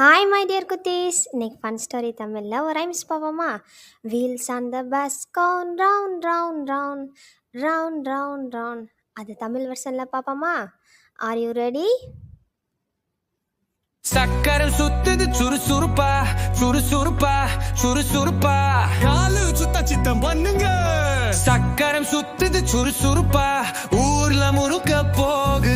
Hi my dear குட்டீஸ், இன்னைக்கு fun story தமிழில் ஒரு ரைம்ஸ் பார்ப்போமா? Wheels on the bus gown round round round round round round. அது தமிழ் வெர்ஷனில் பார்ப்போமா? Are you ready? சக்கரம் சுத்துது சுறுசுறுப்பா சுறுசுறுப்பா சுறுசுறுப்பா, காலு சுத்த சித்தம் பண்ணுங்க. சக்கரம் சுத்துது சுறுசுறுப்பா, ஊர்ல முறுக்க போகுது.